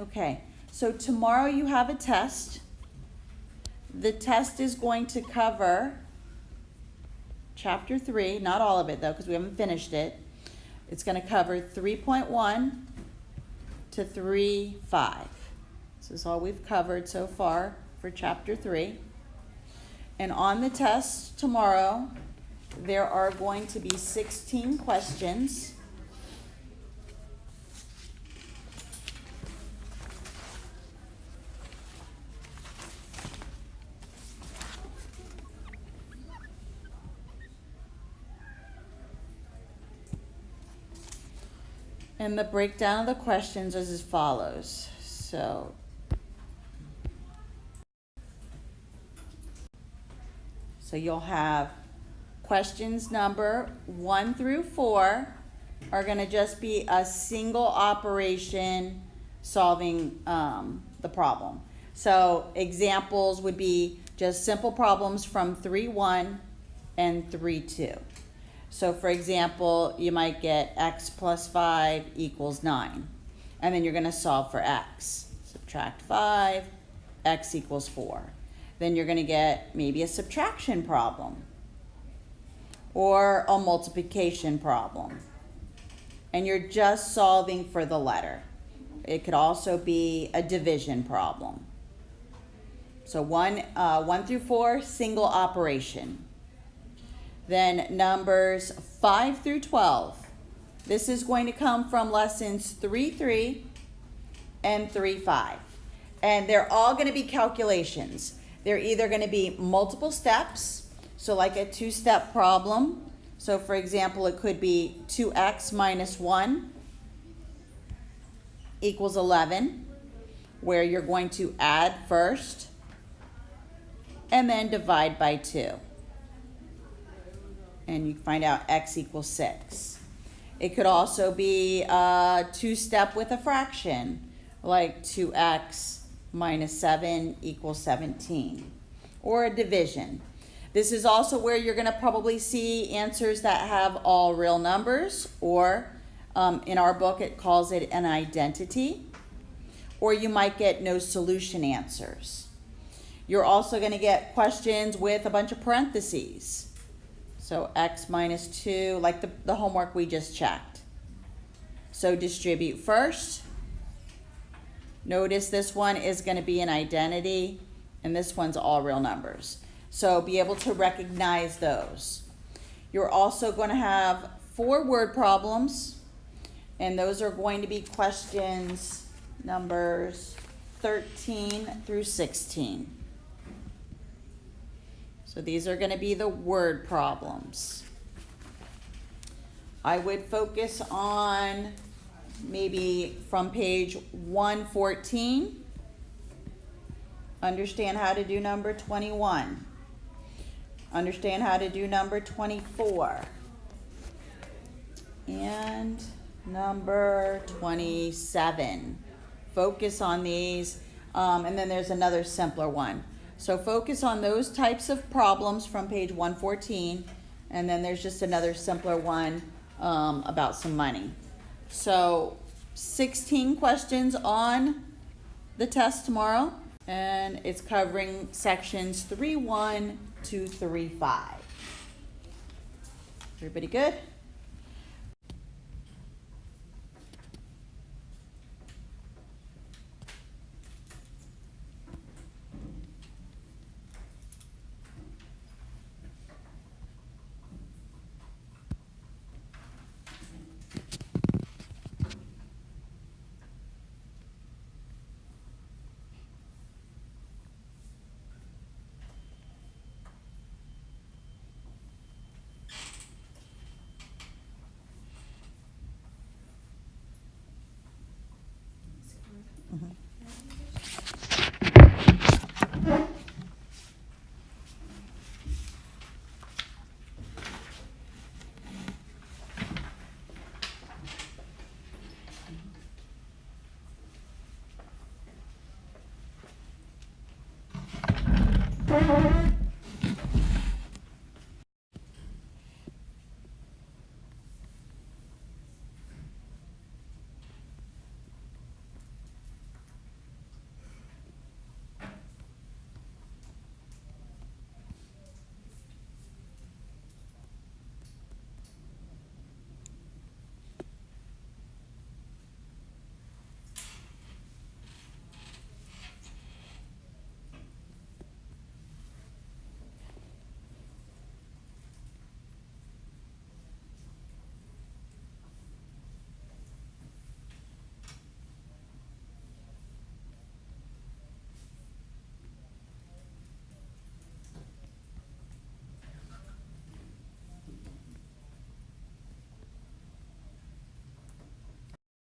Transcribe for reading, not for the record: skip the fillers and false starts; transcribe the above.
Okay, so tomorrow you have a test. The test is going to cover chapter 3, not all of it though, because we haven't finished it. It's going to cover 3.1 to 3.5. This is all we've covered so far for chapter 3. And on the test tomorrow, there are going to be 16 questions. And the breakdown of the questions is as follows. So you'll have questions number 1 through 4 are going to just be a single operation solving the problem. So examples would be just simple problems from 3.1 and 3.2. So for example, you might get x plus 5 equals 9. And then you're going to solve for x. Subtract 5, x equals 4. Then you're going to get maybe a subtraction problem or a multiplication problem. And you're just solving for the letter. It could also be a division problem. So 1 through 4, single operation. Then numbers 5 through 12. This is going to come from lessons 3.3 and 3.5. And they're all going to be calculations. They're either going to be multiple steps, so like a 2-step problem. So for example, it could be 2x minus 1 equals 11, where you're going to add first and then divide by 2. And you find out x equals 6. It could also be a 2-step with a fraction, like 2x minus 7 equals 17, or a division. This is also where you're going to probably see answers that have all real numbers, or in our book it calls it an identity, or you might get no solution answers. You're also going to get questions with a bunch of parentheses. So x minus 2, like the homework we just checked. So distribute first. Notice this one is going to be an identity, and this one's all real numbers. So be able to recognize those. You're also going to have 4 word problems, and those are going to be questions numbers 13 through 16. So these are going to be the word problems. I would focus on maybe from page 114. Understand how to do number 21. Understand how to do number 24. And number 27. Focus on these. And then there's another simpler one. So focus on those types of problems from page 114. And then there's just another simpler one about some money. So 16 questions on the test tomorrow, and it's covering sections 3.1 to 3.5. Everybody good?